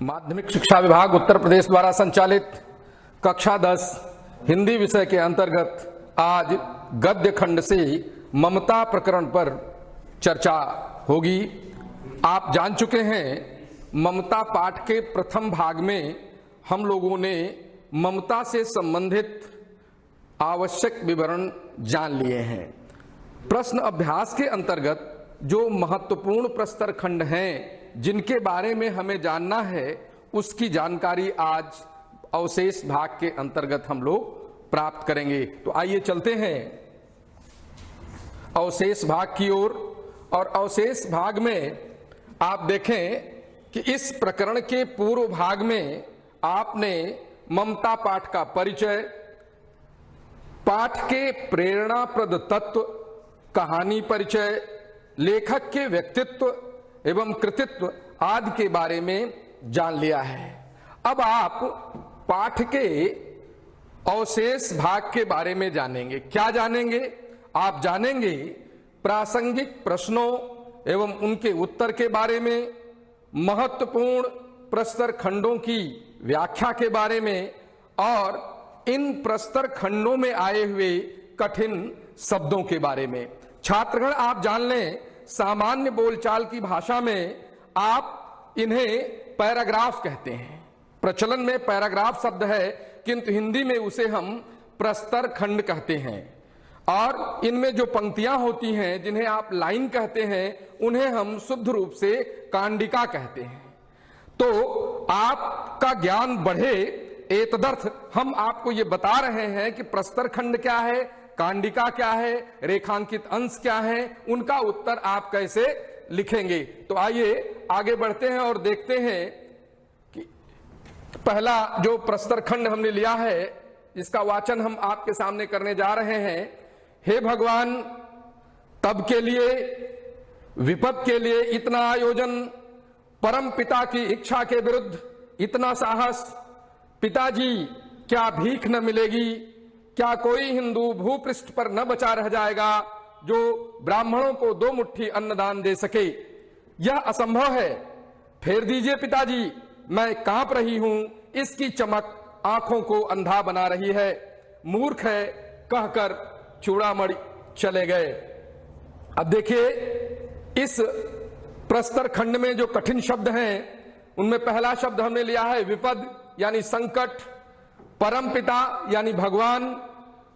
माध्यमिक शिक्षा विभाग उत्तर प्रदेश द्वारा संचालित कक्षा 10 हिंदी विषय के अंतर्गत आज गद्य खंड से ममता प्रकरण पर चर्चा होगी। आप जान चुके हैं ममता पाठ के प्रथम भाग में हम लोगों ने ममता से संबंधित आवश्यक विवरण जान लिए हैं। प्रश्न अभ्यास के अंतर्गत जो महत्वपूर्ण प्रस्तर खंड हैं जिनके बारे में हमें जानना है उसकी जानकारी आज अवशेष भाग के अंतर्गत हम लोग प्राप्त करेंगे। तो आइए चलते हैं अवशेष भाग की ओर। और अवशेष भाग में आप देखें कि इस प्रकरण के पूर्व भाग में आपने ममता पाठ का परिचय, पाठ के प्रेरणाप्रद तत्व, कहानी परिचय, लेखक के व्यक्तित्व एवं कृतित्व आदि के बारे में जान लिया है। अब आप पाठ के अवशेष भाग के बारे में जानेंगे। क्या जानेंगे? आप जानेंगे प्रासंगिक प्रश्नों एवं उनके उत्तर के बारे में, महत्वपूर्ण प्रस्तर खंडों की व्याख्या के बारे में और इन प्रस्तर खंडों में आए हुए कठिन शब्दों के बारे में। छात्रगण आप जान लें, सामान्य बोलचाल की भाषा में आप इन्हें पैराग्राफ कहते हैं। प्रचलन में पैराग्राफ शब्द है, किंतु हिंदी में उसे हम प्रस्तर खंड कहते हैं। और इनमें जो पंक्तियां होती हैं जिन्हें आप लाइन कहते हैं उन्हें हम शुद्ध रूप से कांडिका कहते हैं। तो आपका ज्ञान बढ़े एतदर्थ हम आपको ये बता रहे हैं कि प्रस्तर खंड क्या है, कांडिका क्या है, रेखांकित अंश क्या है, उनका उत्तर आप कैसे लिखेंगे। तो आइए आगे बढ़ते हैं और देखते हैं कि पहला जो प्रस्तर खंड हमने लिया है इसका वाचन हम आपके सामने करने जा रहे हैं। हे भगवान, तब के लिए विपद के लिए इतना आयोजन, परम पिता की इच्छा के विरुद्ध इतना साहस, पिताजी क्या भीख न मिलेगी, क्या कोई हिंदू भूपृष्ठ पर न बचा रह जाएगा जो ब्राह्मणों को 2 मुट्ठी अन्नदान दे सके। यह असंभव है। फेर दीजिए पिताजी, मैं कांप रही हूं, इसकी चमक आंखों को अंधा बना रही है। मूर्ख है कहकर चूड़ामणि चले गए। अब देखिए इस प्रस्तर खंड में जो कठिन शब्द हैं उनमें पहला शब्द हमने लिया है विपद यानी संकट, परम पिता यानी भगवान,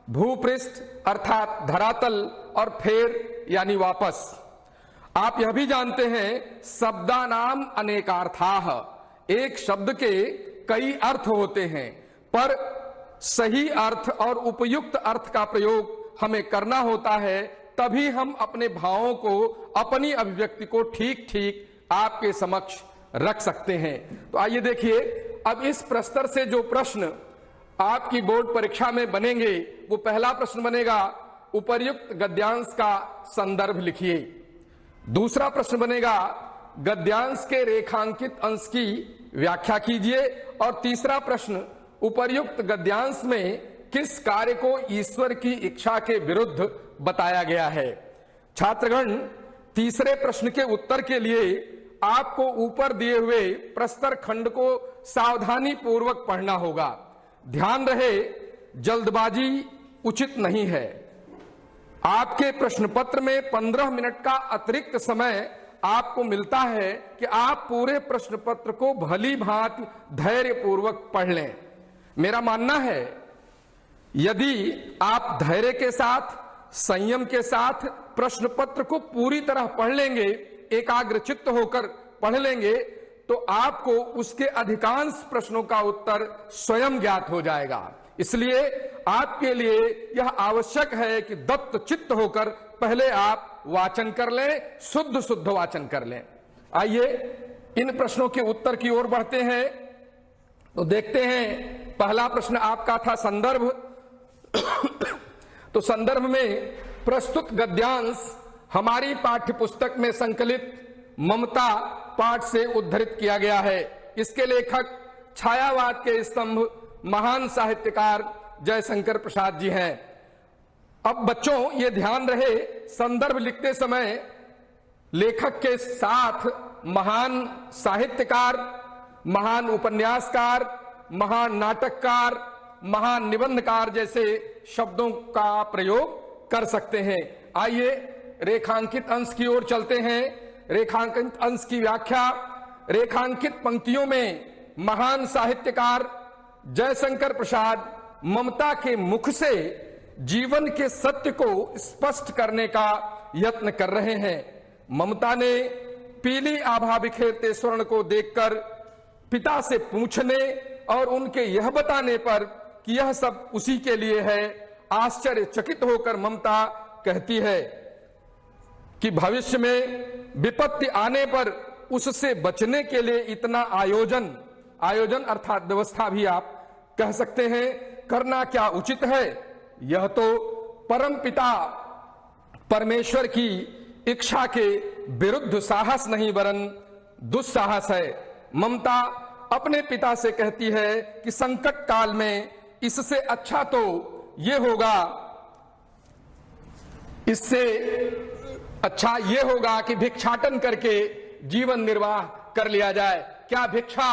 भूपृष्ठ अर्थात धरातल और फेर यानी वापस। आप यह भी जानते हैं शब्दानाम अनेकार्थाः, एक शब्द के कई अर्थ होते हैं, पर सही अर्थ और उपयुक्त अर्थ का प्रयोग हमें करना होता है, तभी हम अपने भावों को, अपनी अभिव्यक्ति को ठीक ठीक आपके समक्ष रख सकते हैं। तो आइए देखिए, अब इस प्रस्तर से जो प्रश्न आपकी बोर्ड परीक्षा में बनेंगे वो पहला प्रश्न बनेगा, उपर्युक्त गद्यांश का संदर्भ लिखिए। दूसरा प्रश्न बनेगा, गद्यांश के रेखांकित अंश की व्याख्या कीजिए। और तीसरा प्रश्न, उपर्युक्त गद्यांश में किस कार्य को ईश्वर की इच्छा के विरुद्ध बताया गया है। छात्रगण, तीसरे प्रश्न के उत्तर के लिए आपको ऊपर दिए हुए प्रस्तर खंड को सावधानी पूर्वक पढ़ना होगा। ध्यान रहे, जल्दबाजी उचित नहीं है। आपके प्रश्न पत्र में 15 मिनट का अतिरिक्त समय आपको मिलता है कि आप पूरे प्रश्न पत्र को भली भांति धैर्य पूर्वक पढ़ लें। मेरा मानना है यदि आप धैर्य के साथ, संयम के साथ प्रश्न पत्र को पूरी तरह पढ़ लेंगे, एकाग्रचित्त होकर पढ़ लेंगे, तो आपको उसके अधिकांश प्रश्नों का उत्तर स्वयं ज्ञात हो जाएगा। इसलिए आपके लिए यह आवश्यक है कि दत्त चित्त होकर पहले आप वाचन कर लें, शुद्ध शुद्ध वाचन कर लें। आइए इन प्रश्नों के उत्तर की ओर बढ़ते हैं। तो देखते हैं, पहला प्रश्न आपका था संदर्भ। तो संदर्भ में प्रस्तुत गद्यांश हमारी पाठ्य पुस्तक में संकलित ममता पाठ से उद्धृत किया गया है। इसके लेखक छायावाद के स्तंभ महान साहित्यकार जयशंकर प्रसाद जी हैं। अब बच्चों ये ध्यान रहे, संदर्भ लिखते समय लेखक के साथ महान साहित्यकार महान उपन्यासकार, महान नाटककार, महान निबंधकार जैसे शब्दों का प्रयोग कर सकते हैं। आइए रेखांकित अंश की ओर चलते हैं। रेखांकित अंश की व्याख्या। रेखांकित पंक्तियों में महान साहित्यकार जयशंकर प्रसाद ममता के मुख से जीवन के सत्य को स्पष्ट करने का यत्न कर रहे हैं। ममता ने पीली आभा बिखेरते स्वर्ण को देखकर पिता से पूछने और उनके यह बताने पर कि यह सब उसी के लिए है, आश्चर्यचकित होकर ममता कहती है कि भविष्य में विपत्ति आने पर उससे बचने के लिए इतना आयोजन अर्थात व्यवस्था भी आप कह सकते हैं, करना क्या उचित है। यह तो परम पिता परमेश्वर की इच्छा के विरुद्ध साहस नहीं वरन दुस्साहस है। ममता अपने पिता से कहती है कि संकट काल में इससे अच्छा तो ये होगा, इससे अच्छा ये होगा कि भिक्षाटन करके जीवन निर्वाह कर लिया जाए। क्या भिक्षा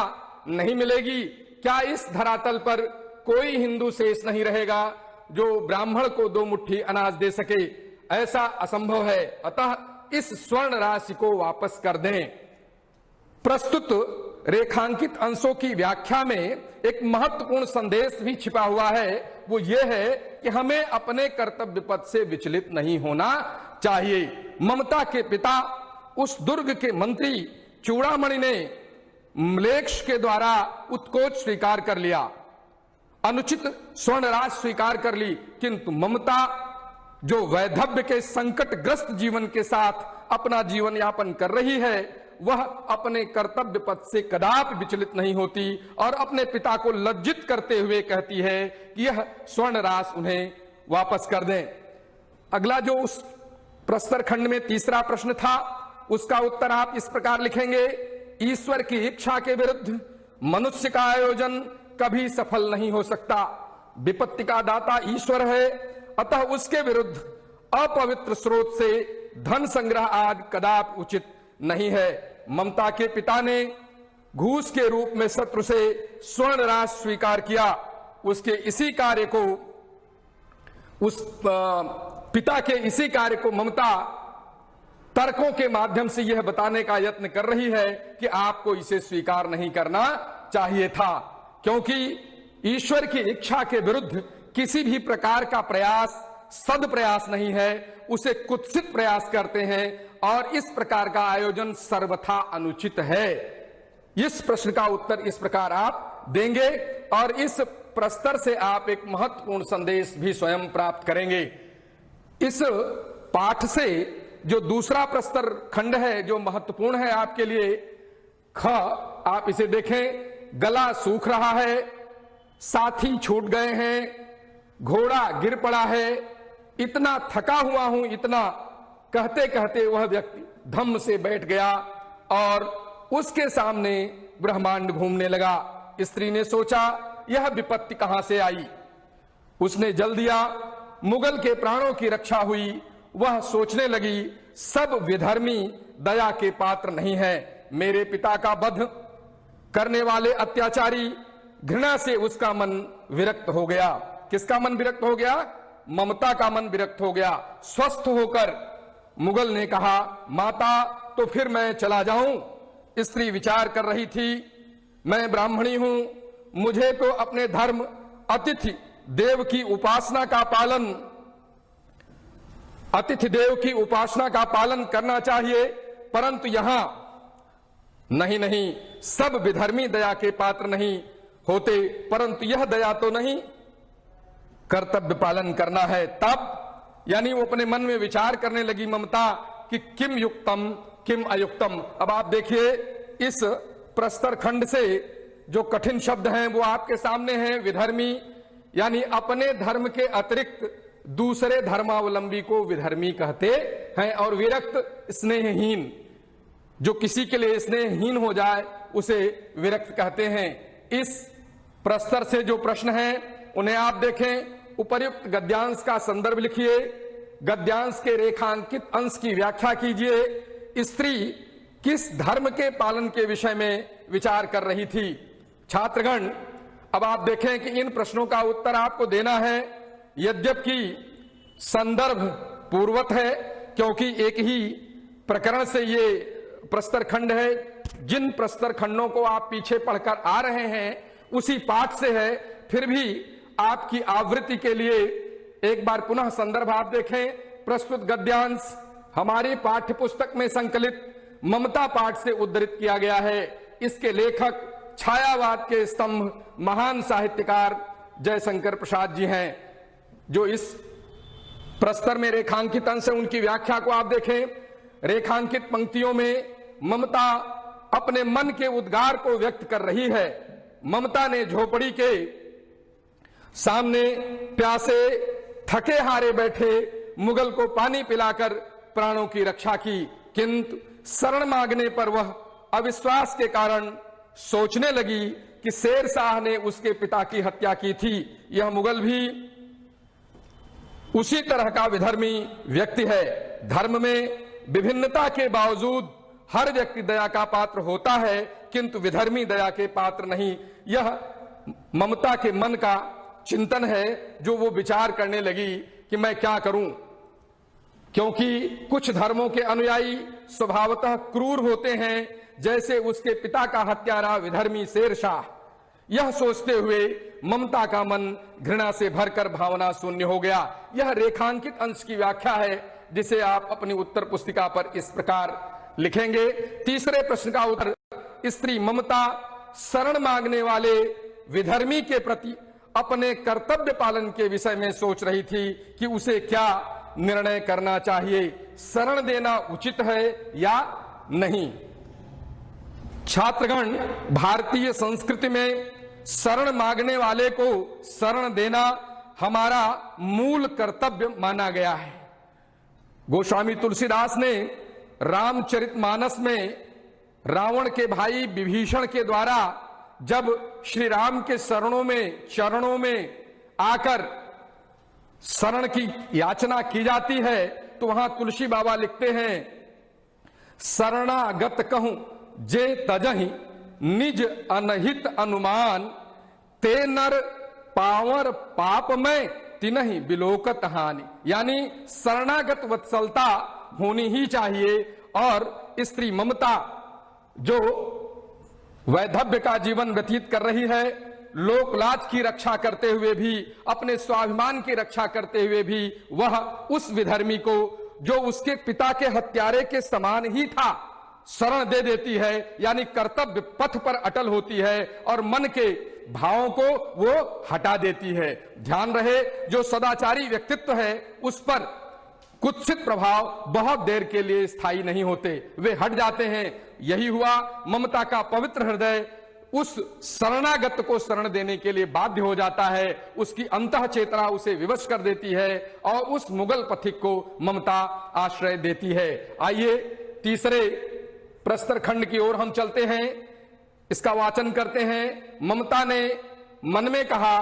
नहीं मिलेगी? क्या इस धरातल पर कोई हिंदू शेष नहीं रहेगा जो ब्राह्मण को 2 मुट्ठी अनाज दे सके? ऐसा असंभव है। अतः इस स्वर्ण राशि को वापस कर दें। प्रस्तुत रेखांकित अंशों की व्याख्या में एक महत्वपूर्ण संदेश भी छिपा हुआ है। वो ये है कि हमें अपने कर्तव्य पथ से विचलित नहीं होना चाहिए। ममता के पिता उस दुर्ग के मंत्री चूड़ामणि ने म्लेच्छ के द्वारा उत्कोच स्वीकार कर लिया, अनुचित स्वर्ण राशि स्वीकार कर ली, किंतु ममता जो वैधव्य के संकटग्रस्त जीवन के साथ अपना जीवन यापन कर रही है, वह अपने कर्तव्य पथ से कदापि विचलित नहीं होती और अपने पिता को लज्जित करते हुए कहती है कि यह स्वर्ण राशि उन्हें वापस कर दें। अगला जो उस प्रस्तर खंड में तीसरा प्रश्न था, उसका उत्तर आप इस प्रकार लिखेंगे। ईश्वर की इच्छा के विरुद्ध मनुष्य का आयोजन कभी सफल नहीं हो सकता। विपत्ति का दाता ईश्वर है, अतः उसके विरुद्ध अपवित्र स्रोत से धन संग्रह आदि कदापि उचित नहीं है। ममता के पिता ने घूस के रूप में शत्रु से स्वर्ण राशि स्वीकार किया। उसके इसी कार्य को पिता के इसी कार्य को ममता तर्कों के माध्यम से यह बताने का यत्न कर रही है कि आपको इसे स्वीकार नहीं करना चाहिए था, क्योंकि ईश्वर की इच्छा के विरुद्ध किसी भी प्रकार का प्रयास सदप्रयास नहीं है, उसे कुत्सित प्रयास करते हैं और इस प्रकार का आयोजन सर्वथा अनुचित है। इस प्रश्न का उत्तर इस प्रकार आप देंगे और इस प्रस्तर से आप एक महत्वपूर्ण संदेश भी स्वयं प्राप्त करेंगे। इस पाठ से जो दूसरा प्रस्तर खंड है जो महत्वपूर्ण है आपके लिए, ख, आप इसे देखें। गला सूख रहा है, साथी छूट गए हैं, घोड़ा गिर पड़ा है, इतना थका हुआ हूं, इतना कहते कहते वह व्यक्ति धम्म से बैठ गया और उसके सामने ब्रह्मांड घूमने लगा। स्त्री ने सोचा यह विपत्ति कहां से आई। उसने जल दिया, मुगल के प्राणों की रक्षा हुई। वह सोचने लगी सब विधर्मी दया के पात्र नहीं है। मेरे पिता का वध करने वाले अत्याचारी, घृणा से उसका मन विरक्त हो गया। किसका मन विरक्त हो गया? ममता का मन विरक्त हो गया। स्वस्थ होकर मुगल ने कहा, माता तो फिर मैं चला जाऊं। स्त्री विचार कर रही थी, मैं ब्राह्मणी हूं, मुझे तो अपने धर्म अतिथि देव की उपासना का पालन करना चाहिए, परंतु यहां नहीं, सब विधर्मी दया के पात्र नहीं होते, परंतु यह दया तो नहीं, कर्तव्य पालन करना है। तब यानी वो अपने मन में विचार करने लगी ममता कि किम युक्तम किम अयुक्तम। अब आप देखिए इस प्रस्तर खंड से जो कठिन शब्द हैं वो आपके सामने हैं। विधर्मी यानी अपने धर्म के अतिरिक्त दूसरे धर्मावलंबी को विधर्मी कहते हैं, और विरक्त स्नेहहीन, जो किसी के लिए स्नेहहीन हो जाए उसे विरक्त कहते हैं। इस प्रस्तर से जो प्रश्न हैं उन्हें आप देखें। उपर्युक्त गद्यांश का संदर्भ लिखिए, गद्यांश के रेखांकित अंश की व्याख्या कीजिए। स्त्री किस धर्म के पालन के विषय में विचार कर रही थी। छात्रगण, अब आप देखें कि इन प्रश्नों का उत्तर आपको देना है। यद्यपि संदर्भ पूर्वत है, क्योंकि एक ही प्रकरण से ये प्रस्तर खंड है। जिन प्रस्तर खंडों को आप पीछे पढ़कर आ रहे हैं उसी पाठ से है, फिर भी आपकी आवृत्ति के लिए एक बार पुनः संदर्भ आप देखें। प्रस्तुत गद्यांश हमारी पाठ्य पुस्तक में संकलित ममता पाठ से उद्धृत किया गया है। इसके लेखक छायावाद के स्तंभ महान साहित्यकार जयशंकर प्रसाद जी हैं। जो इस प्रस्तर में रेखांकित अंश है उनकी व्याख्या को आप देखें। रेखांकित पंक्तियों में ममता अपने मन के उद्गार को व्यक्त कर रही है। ममता ने झोपड़ी के सामने प्यासे थके हारे बैठे मुगल को पानी पिलाकर प्राणों की रक्षा की, किंतु शरण मांगने पर वह अविश्वास के कारण सोचने लगी कि शेर शाह ने उसके पिता की हत्या की थी। यह मुगल भी उसी तरह का विधर्मी व्यक्ति है। धर्म में विभिन्नता के बावजूद हर व्यक्ति दया का पात्र होता है, किंतु विधर्मी दया के पात्र नहीं। यह ममता के मन का चिंतन है, जो वो विचार करने लगी कि मैं क्या करूं, क्योंकि कुछ धर्मों के अनुयायी स्वभावतः क्रूर होते हैं, जैसे उसके पिता का हत्यारा विधर्मी शेर शाह। यह सोचते हुए ममता का मन घृणा से भरकर भावना शून्य हो गया। यह रेखांकित अंश की व्याख्या है, जिसे आप अपनी उत्तर पुस्तिका पर इस प्रकार लिखेंगे। तीसरे प्रश्न का उत्तर, स्त्री ममता शरण मांगने वाले विधर्मी के प्रति अपने कर्तव्य पालन के विषय में सोच रही थी कि उसे क्या निर्णय करना चाहिए, शरण देना उचित है या नहीं। छात्रगण, भारतीय संस्कृति में शरण मांगने वाले को शरण देना हमारा मूल कर्तव्य माना गया है। गोस्वामी तुलसीदास ने रामचरितमानस में रावण के भाई विभीषण के द्वारा जब श्री राम के चरणों में आकर शरण की याचना की जाती है, तो वहां तुलसी बाबा लिखते हैं, शरणागत कहूं जे तजहि निज अनहित अनुमान, ते नर पावर पाप में तिनहि बिलोकत हानि। यानी शरणागत वत्सलता होनी ही चाहिए, और स्त्री ममता जो वैधव्य का जीवन व्यतीत कर रही है, लोक लाज की रक्षा करते हुए भी, अपने स्वाभिमान की रक्षा करते हुए भी, वह उस विधर्मी को जो उसके पिता के हत्यारे के समान ही था शरण दे देती है। यानी कर्तव्य पथ पर अटल होती है और मन के भावों को वो हटा देती है। ध्यान रहे, जो सदाचारी व्यक्तित्व है उस पर कुत्सित प्रभाव बहुत देर के लिए स्थायी नहीं होते, वे हट जाते हैं। यही हुआ, ममता का पवित्र हृदय उस शरणागत को शरण देने के लिए बाध्य हो जाता है। उसकी अंतः चेतना उसे विवश कर देती है और उस मुगल पथिक को ममता आश्रय देती है। आइए तीसरे प्रस्तर खंड की ओर हम चलते हैं, इसका वाचन करते हैं। ममता ने मन में कहा,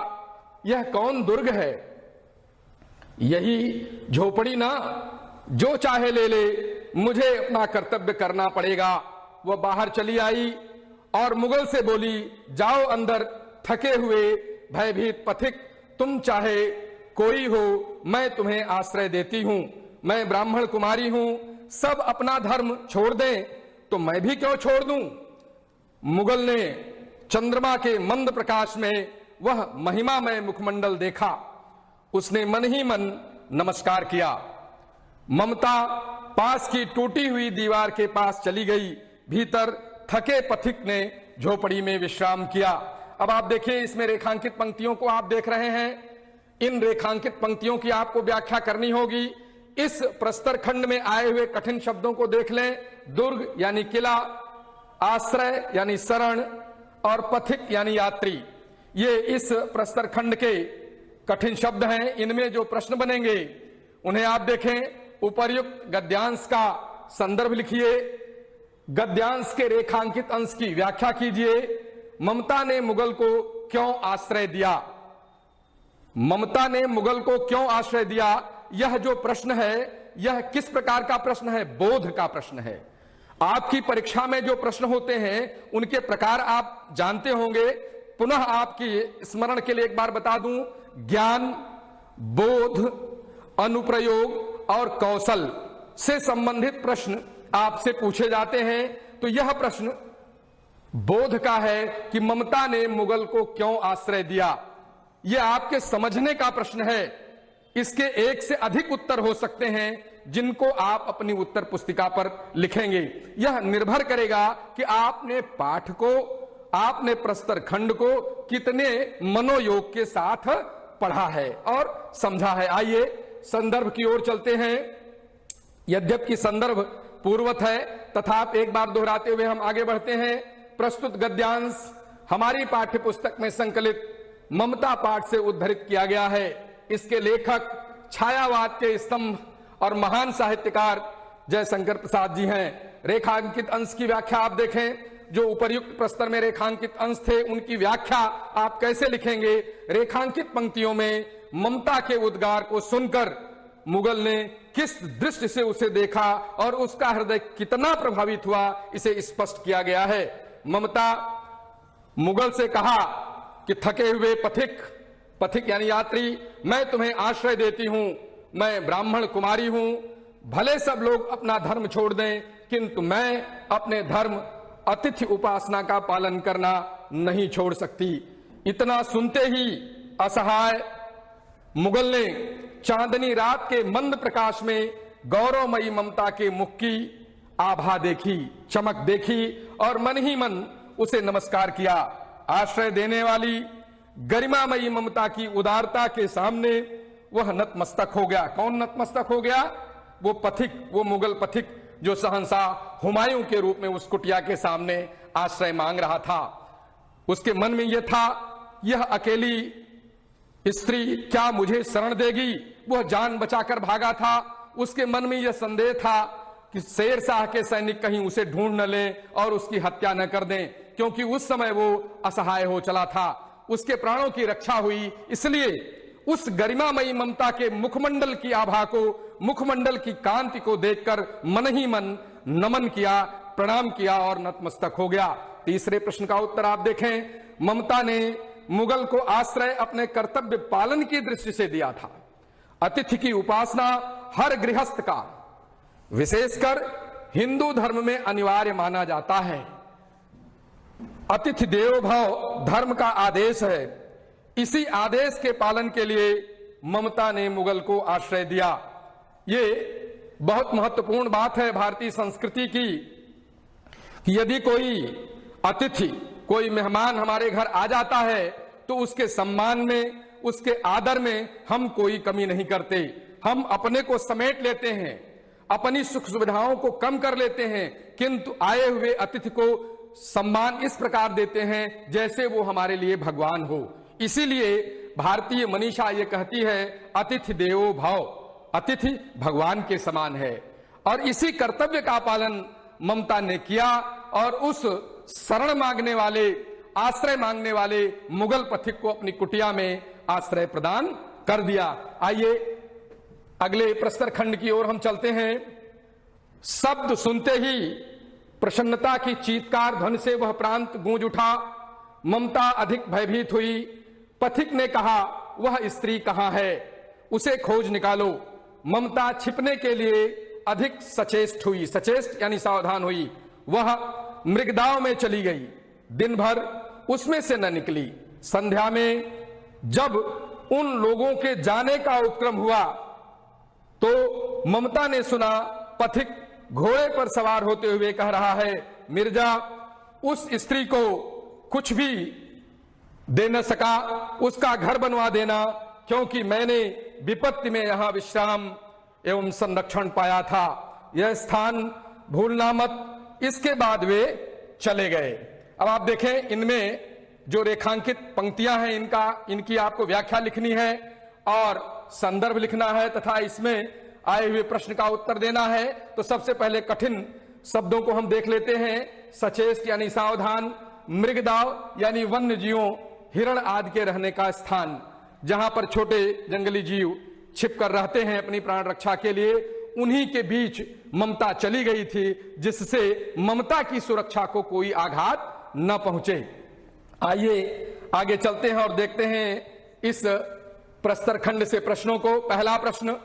यह कौन दुर्ग है, यही झोपड़ी ना, जो चाहे ले ले, मुझे अपना कर्तव्य करना पड़ेगा। वह बाहर चली आई और मुगल से बोली, जाओ अंदर थके हुए भयभीत पथिक, तुम चाहे कोई हो, मैं तुम्हें आश्रय देती हूं। मैं ब्राह्मण कुमारी हूं, सब अपना धर्म छोड़ दें तो मैं भी क्यों छोड़ दूं। मुगल ने चंद्रमा के मंद प्रकाश में वह महिमामय मुखमंडल देखा, उसने मन ही मन नमस्कार किया। ममता पास की टूटी हुई दीवार के पास चली गई। भीतर थके पथिक ने झोपड़ी में विश्राम किया। अब आप देखिए, इसमें रेखांकित पंक्तियों को आप देख रहे हैं। इन रेखांकित पंक्तियों की आपको व्याख्या करनी होगी। इस प्रस्तर खंड में आए हुए कठिन शब्दों को देख लें। दुर्ग यानी किला, आश्रय यानी शरण, और पथिक यानी यात्री। ये इस प्रस्तर खंड के कठिन शब्द हैं। इनमें जो प्रश्न बनेंगे उन्हें आप देखें। उपर्युक्त गद्यांश का संदर्भ लिखिए, गद्यांश के रेखांकित अंश की व्याख्या कीजिए। ममता ने मुगल को क्यों आश्रय दिया, ममता ने मुगल को क्यों आश्रय दिया, यह जो प्रश्न है यह किस प्रकार का प्रश्न है, बोध का प्रश्न है। आपकी परीक्षा में जो प्रश्न होते हैं उनके प्रकार आप जानते होंगे। पुनः आपकी स्मरण के लिए एक बार बता दूं, ज्ञान, बोध, अनुप्रयोग और कौशल से संबंधित प्रश्न आपसे पूछे जाते हैं। तो यह प्रश्न बोध का है कि ममता ने मुगल को क्यों आश्रय दिया, यह आपके समझने का प्रश्न है। इसके एक से अधिक उत्तर हो सकते हैं जिनको आप अपनी उत्तर पुस्तिका पर लिखेंगे। यह निर्भर करेगा कि आपने पाठ को, आपने प्रस्तर खंड को कितने मनोयोग के साथ पढ़ा है और समझा है। आइए संदर्भ की ओर चलते हैं। यद्यपि संदर्भ पूर्ववत है तथापि एक बार दोहराते हुए हम आगे बढ़ते हैं। प्रस्तुत गद्यांश हमारी पाठ्य पुस्तक में संकलित ममता पाठ से उद्धृत किया गया है। इसके लेखक छायावाद के स्तंभ और महान साहित्यकार जयशंकर प्रसाद जी हैं। रेखांकित अंश की व्याख्या आप देखें, जो उपर्युक्त प्रस्तर में रेखांकित अंश थे उनकी व्याख्या आप कैसे लिखेंगे। रेखांकित पंक्तियों में ममता के उद्गार को सुनकर मुगल ने किस दृष्टि से उसे देखा और उसका हृदय कितना प्रभावित हुआ, इसे स्पष्ट किया गया है। ममता मुगल से कहा कि थके हुए पथिक यानी यात्री, मैं तुम्हें आश्रय देती हूं। मैं ब्राह्मण कुमारी हूं, भले सब लोग अपना धर्म छोड़ दें किंतु मैं अपने धर्म अतिथि उपासना का पालन करना नहीं छोड़ सकती। इतना सुनते ही असहाय मुगल ने चांदनी रात के मंद प्रकाश में गौरवमयी ममता के मुख की आभा देखी, चमक देखी और मन ही मन उसे नमस्कार किया। आश्रय देने वाली गरिमामयी ममता की उदारता के सामने वह नतमस्तक हो गया। कौन नतमस्तक हो गया? वो पथिक, वो मुगल पथिक जो शहंशाह हुमायूं के रूप में उस कुटिया के सामने आश्रय मांग रहा था। उसके मन में यह था, यह अकेली स्त्री क्या मुझे शरण देगी? वह जान बचाकर भागा था। उसके मन में यह संदेह था कि शेरशाह के सैनिक कहीं उसे ढूंढ न लें और उसकी हत्या न कर दें, क्योंकि उस समय वो असहाय हो चला था। उसके प्राणों की रक्षा हुई, इसलिए उस गरिमामयी ममता के मुखमंडल की आभा को, मुखमंडल की कांति को देखकर मन ही मन नमन किया, प्रणाम किया और नतमस्तक हो गया। तीसरे प्रश्न का उत्तर आप देखें। ममता ने मुगल को आश्रय अपने कर्तव्य पालन की दृष्टि से दिया था। अतिथि की उपासना हर गृहस्थ का, विशेषकर हिंदू धर्म में अनिवार्य माना जाता है। अतिथि देवो भव धर्म का आदेश है। इसी आदेश के पालन के लिए ममता ने मुगल को आश्रय दिया। ये बहुत महत्वपूर्ण बात है भारतीय संस्कृति की कि यदि कोई अतिथि, कोई मेहमान हमारे घर आ जाता है तो उसके सम्मान में, उसके आदर में हम कोई कमी नहीं करते। हम अपने को समेट लेते हैं, अपनी सुख सुविधाओं को कम कर लेते हैं, किंतु आए हुए अतिथि को सम्मान इस प्रकार देते हैं जैसे वो हमारे लिए भगवान हो। इसीलिए भारतीय मनीषा ये कहती है, अतिथि देवो भव, अतिथि भगवान के समान है। और इसी कर्तव्य का पालन ममता ने किया और उस शरण मांगने वाले, आश्रय मांगने वाले मुगल पथिक को अपनी कुटिया में आश्रय प्रदान कर दिया। आइए अगले प्रस्तर खंड की ओर हम चलते हैं। शब्द सुनते ही प्रसन्नता की चीत्कार ध्वनि से वह प्रांत गूंज उठा। ममता अधिक भयभीत हुई। पथिक ने कहा, वह स्त्री कहां है? उसे खोज निकालो। ममता छिपने के लिए अधिक सचेष्ट हुई, सचेष्ट यानी सावधान हुई। वह मृगदाव में चली गई, दिन भर उसमें से न निकली। संध्या में जब उन लोगों के जाने का उपक्रम हुआ तो ममता ने सुना पथिक घोड़े पर सवार होते हुए कह रहा है, मिर्जा, उस स्त्री को कुछ भी दे न सका, उसका घर बनवा देना, क्योंकि मैंने विपत्ति में यहां विश्राम एवं संरक्षण पाया था। यह स्थान भूलना मत। इसके बाद वे चले गए। अब आप देखें, इनमें जो रेखांकित पंक्तियां हैं इनकी आपको व्याख्या लिखनी है और संदर्भ लिखना है तथा इसमें आए हुए प्रश्न का उत्तर देना है। तो सबसे पहले कठिन शब्दों को हम देख लेते हैं। सचेष्ट यानी सावधान, मृगदाव यानी वन्य जीवों, हिरण आदि के रहने का स्थान, जहां पर छोटे जंगली जीव छिपकर रहते हैं अपनी प्राण रक्षा के लिए, उन्हीं के बीच ममता चली गई थी, जिससे ममता की सुरक्षा को कोई आघात न पहुंचे। आइए आगे चलते हैं और देखते हैं इस प्रस्तर खंड से प्रश्नों को। पहला प्रश्न,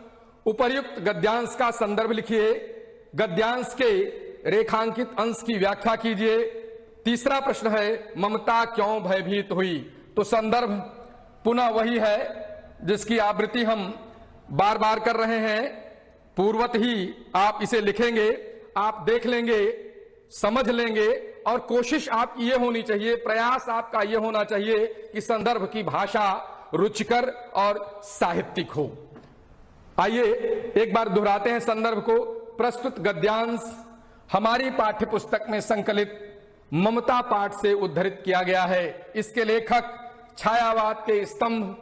उपर्युक्त गद्यांश का संदर्भ लिखिए, गद्यांश के रेखांकित अंश की व्याख्या कीजिए। तीसरा प्रश्न है, ममता क्यों भयभीत हुई? तो संदर्भ पुनः वही है जिसकी आवृत्ति हम बार बार कर रहे हैं, पूर्वत ही आप इसे लिखेंगे, आप देख लेंगे, समझ लेंगे, और कोशिश आपकी ये होनी चाहिए, प्रयास आपका ये होना चाहिए कि संदर्भ की भाषा रुचिकर और साहित्यिक हो। आइए एक बार दोहराते हैं संदर्भ को। प्रस्तुत गद्यांश हमारी पाठ्य पुस्तक में संकलित ममता पाठ से उद्धृत किया गया है। इसके लेखक छायावाद के स्तंभ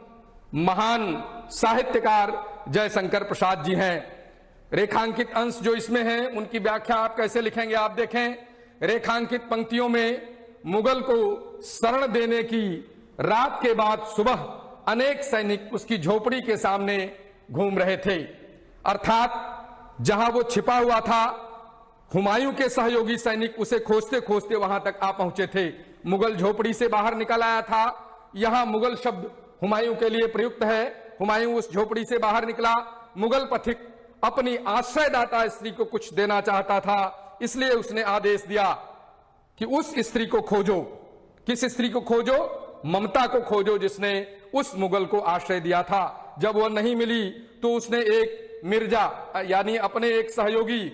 महान साहित्यकार जयशंकर प्रसाद जी हैं। रेखांकित अंश जो इसमें हैं उनकी व्याख्या आप कैसे लिखेंगे, आप देखें। रेखांकित पंक्तियों में मुगल को शरण देने की रात के बाद सुबह अनेक सैनिक उसकी झोपड़ी के सामने घूम रहे थे, अर्थात जहां वो छिपा हुआ था, हुमायूं के सहयोगी सैनिक उसे खोजते खोजते वहां तक आ पहुंचे थे। मुगल झोपड़ी से बाहर निकल आया था। यहां मुगल शब्द हुमायूं के लिए प्रयुक्त है। हुमायूं उस झोपड़ी से बाहर निकला। मुगल पथिक अपनी आश्रयदाता स्त्री को कुछ देना चाहता था, इसलिए उसने आदेश दिया कि उस स्त्री को खोजो। किस स्त्री को खोजो? ममता को खोजो, जिसने उस मुगल को आश्रय दिया था। जब वह नहीं मिली तो उसने एक मिर्जा यानी अपने एक सहयोगी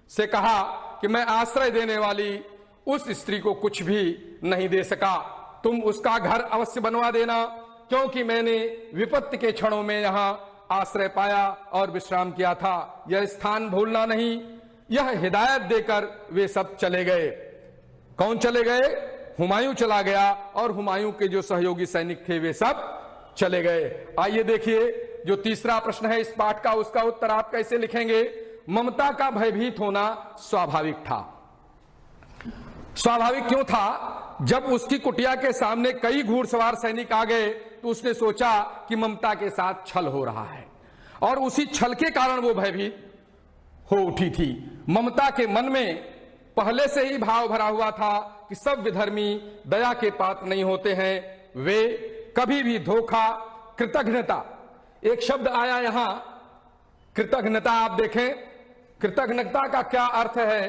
से कहा कि मैं आश्रय देने वाली उस स्त्री को कुछ भी नहीं दे सका, तुम उसका घर अवश्य बनवा देना, क्योंकि मैंने विपत्ति के क्षणों में यहां आश्रय पाया और विश्राम किया था। यह स्थान भूलना नहीं। यह हिदायत देकर वे सब चले गए। कौन चले गए? हुमायूं चला गया और हुमायूं के जो सहयोगी सैनिक थे वे सब चले गए। आइए देखिए जो तीसरा प्रश्न है इस पाठ का, उसका उत्तर आप कैसे लिखेंगे? ममता का भयभीत होना स्वाभाविक था। स्वाभाविक क्यों था? जब उसकी कुटिया के सामने कई घुड़सवार सैनिक आ गए तो उसने सोचा कि ममता के साथ छल हो रहा है, और उसी छल के कारण वो भयभीत हो उठी थी। ममता के मन में पहले से ही भाव भरा हुआ था कि सब विधर्मी दया के पात्र नहीं होते हैं, वे कभी भी धोखा, कृतघ्नता, एक शब्द आया यहां कृतघ्नता, आप देखें कृतघ्नता का क्या अर्थ है?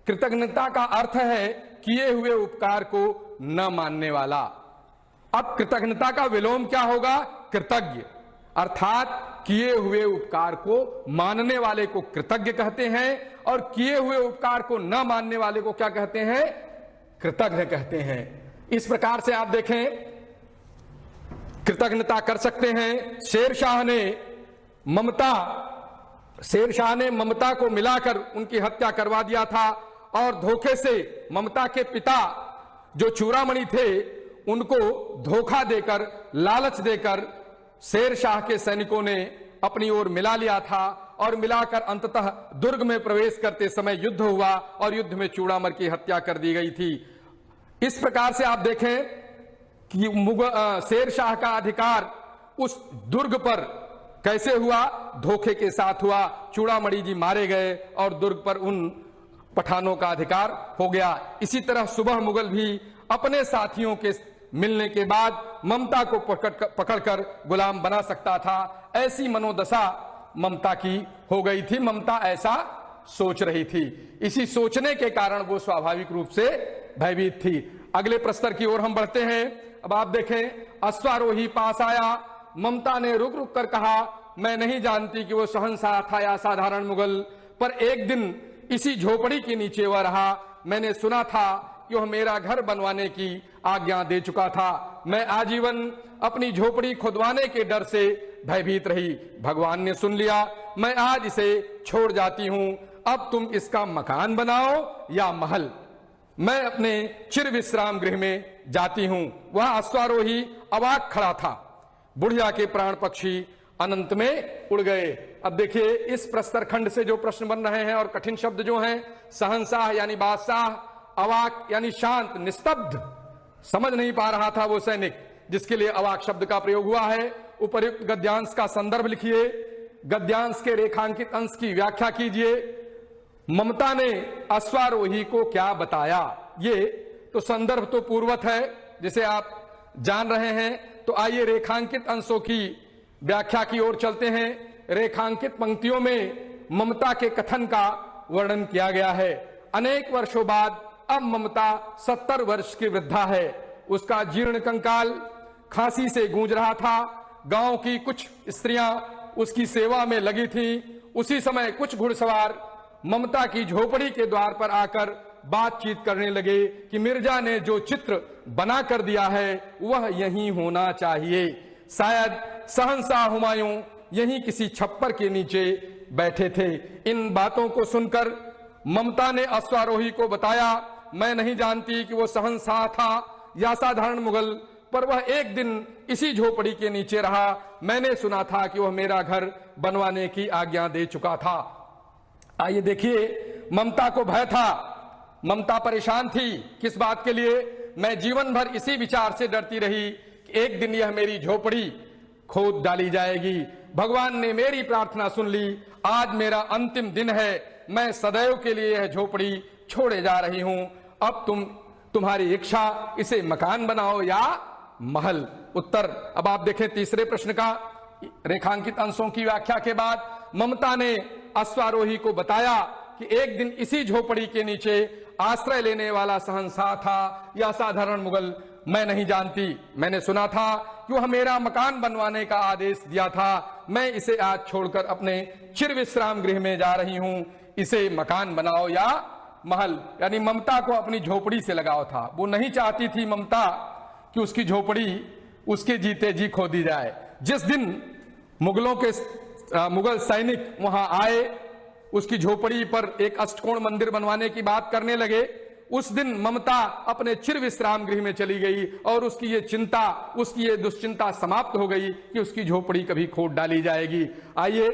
कृतज्ञता का अर्थ है किए हुए उपकार को न मानने वाला। अब कृतज्ञता का विलोम क्या होगा? कृतज्ञ, अर्थात किए हुए उपकार को मानने वाले को कृतज्ञ कहते हैं, और किए हुए उपकार को न मानने वाले को क्या कहते हैं? कृतज्ञ कहते हैं। इस प्रकार से आप देखें कृतज्ञता कर सकते हैं। शेरशाह ने ममता को मिलाकर उनकी हत्या करवा दिया था, और धोखे से ममता के पिता जो चूड़ामणि थे उनको धोखा देकर, लालच देकर शेरशाह के सैनिकों ने अपनी ओर मिला लिया था, और मिलाकर अंततः दुर्ग में प्रवेश करते समय युद्ध हुआ और युद्ध में चूड़ामणि की हत्या कर दी गई थी। इस प्रकार से आप देखें कि शेरशाह का अधिकार उस दुर्ग पर कैसे हुआ? धोखे के साथ हुआ। चूड़ामणि जी मारे गए और दुर्ग पर उन पठानों का अधिकार हो गया। इसी तरह सुबह मुगल भी अपने साथियों के मिलने के बाद ममता को पकड़कर गुलाम बना सकता था। ऐसी मनोदशा ममता की हो गई थी। ममता ऐसा सोच रही थी। इसी सोचने के कारण वो स्वाभाविक रूप से भयभीत थी। अगले प्रस्तर की ओर हम बढ़ते हैं। अब आप देखें, अश्वारोही पास आया। ममता ने रुक रुक कर कहा, मैं नहीं जानती कि वो शहंशाह था या साधारण मुगल, पर एक दिन इसी झोपड़ी के नीचे वह रहा। मैंने सुना था कि वह मेरा घर बनवाने की आज्ञा दे चुका था। मैं आजीवन अपनी झोपड़ी खुदवाने के डर से भयभीत रही। भगवान ने सुन लिया। मैं आज इसे छोड़ जाती हूं। अब तुम इसका मकान बनाओ या महल, मैं अपने चिर विश्राम गृह में जाती हूं। वह अश्वारोही अवाक खड़ा था। बुढ़िया के प्राण पक्षी अनंत में उड़ गए। अब देखिए इस प्रस्तर खंड से जो प्रश्न बन रहे हैं और कठिन शब्द जो हैं, शहंशाह यानी बादशाह, अवाक यानी शांत, निस्तब्ध, समझ नहीं पा रहा था वो सैनिक, जिसके लिए अवाक शब्द का प्रयोग हुआ है। उपर्युक्त गद्यांश का संदर्भ लिखिए, गद्यांश के रेखांकित अंश की व्याख्या कीजिए। ममता ने अश्वारोही को क्या बताया। ये तो संदर्भ तो पूर्ववत है जिसे आप जान रहे हैं। तो आइए रेखांकित अंशों की व्याख्या की ओर चलते हैं। रेखांकित पंक्तियों में ममता के कथन का वर्णन किया गया है। अनेक वर्षों बाद अब ममता 70 वर्ष की वृद्धा है। उसका जीर्ण कंकाल खांसी से गूंज रहा था। गांव की कुछ स्त्रियां उसकी सेवा में लगी थीं। उसी समय कुछ घुड़सवार ममता की झोपड़ी के द्वार पर आकर बातचीत करने लगे कि मिर्जा ने जो चित्र बना कर दिया है वह यहीं होना चाहिए। शायद शहंशाह हुमायूं यहीं किसी छप्पर के नीचे बैठे थे। इन बातों को सुनकर ममता ने अश्वारोही को बताया, मैं नहीं जानती कि वो शहंशाह था या साधारण मुगल, पर वह एक दिन इसी झोपड़ी के नीचे रहा। मैंने सुना था कि वह मेरा घर बनवाने की आज्ञा दे चुका था। आइए देखिए, ममता को भय था, ममता परेशान थी। किस बात के लिए? मैं जीवन भर इसी विचार से डरती रही कि एक दिन यह मेरी झोपड़ी खोद डाली जाएगी। भगवान ने मेरी प्रार्थना सुन ली। आज मेरा अंतिम दिन है। मैं सदैव के लिए यह झोपड़ी छोड़े जा रही हूं। अब तुम्हारी इच्छा, इसे मकान बनाओ या महल। उत्तर अब आप देखें तीसरे प्रश्न का। रेखांकित अंशों की व्याख्या के बाद ममता ने अश्वारोही को बताया कि एक दिन इसी झोपड़ी के नीचे आश्रय लेने वाला शहंशाह था या साधारण मुगल, मैं नहीं जानती। मैंने सुना था कि वह मेरा मकान बनवाने का आदेश दिया था। मैं इसे आज छोड़कर अपने चिर विश्राम गृह में जा रही हूं। इसे मकान बनाओ या महल। यानी ममता को अपनी झोपड़ी से लगाव था। वो नहीं चाहती थी ममता कि उसकी झोपड़ी उसके जीते जी खो दी जाए। जिस दिन मुगल सैनिक वहां आए, उसकी झोपड़ी पर एक अष्टकोण मंदिर बनवाने की बात करने लगे, उस दिन ममता अपने चिर विश्राम गृह में चली गई और उसकी ये चिंता, उसकी ये दुश्चिंता समाप्त हो गई कि उसकी झोपड़ी कभी खोद डाली जाएगी। आइए,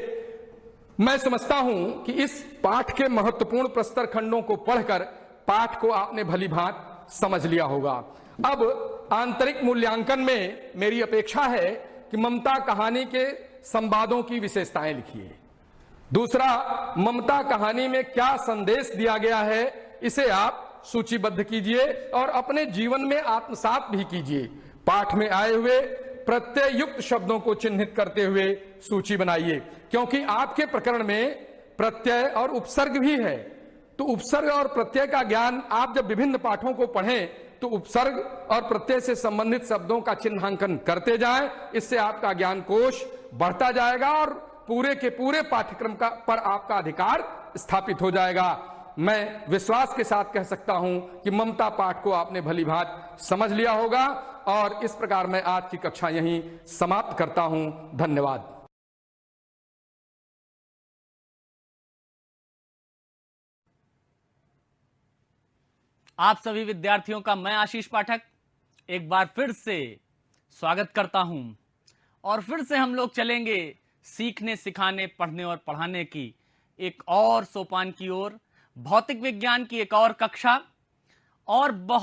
मैं समझता हूं कि इस पाठ के महत्वपूर्ण प्रस्तर खंडों को पढ़कर पाठ को आपने भली भांत समझ लिया होगा। अब आंतरिक मूल्यांकन में मेरी अपेक्षा है कि ममता कहानी के संवादों की विशेषताएं लिखिए। दूसरा, ममता कहानी में क्या संदेश दिया गया है इसे आप सूचीबद्ध कीजिए और अपने जीवन में आत्मसात भी कीजिए। पाठ में आए हुए प्रत्यय युक्त शब्दों को चिन्हित करते हुए सूची बनाइए, क्योंकि आपके प्रकरण में प्रत्यय और उपसर्ग भी है। तो उपसर्ग और प्रत्यय का ज्ञान आप जब विभिन्न पाठों को पढ़ें तो उपसर्ग और प्रत्यय से संबंधित शब्दों का चिन्हांकन करते जाएं। इससे आपका ज्ञान कोश बढ़ता जाएगा और पूरे के पूरे पाठ्यक्रम पर आपका अधिकार स्थापित हो जाएगा। मैं विश्वास के साथ कह सकता हूं कि ममता पाठ को आपने भली भांत समझ लिया होगा और इस प्रकार मैं आज की कक्षा यहीं समाप्त करता हूं। धन्यवाद। आप सभी विद्यार्थियों का मैं आशीष पाठक एक बार फिर से स्वागत करता हूं और फिर से हम लोग चलेंगे सीखने, सिखाने, पढ़ने और पढ़ाने की एक और सोपान की ओर, भौतिक विज्ञान की एक और कक्षा और बहुत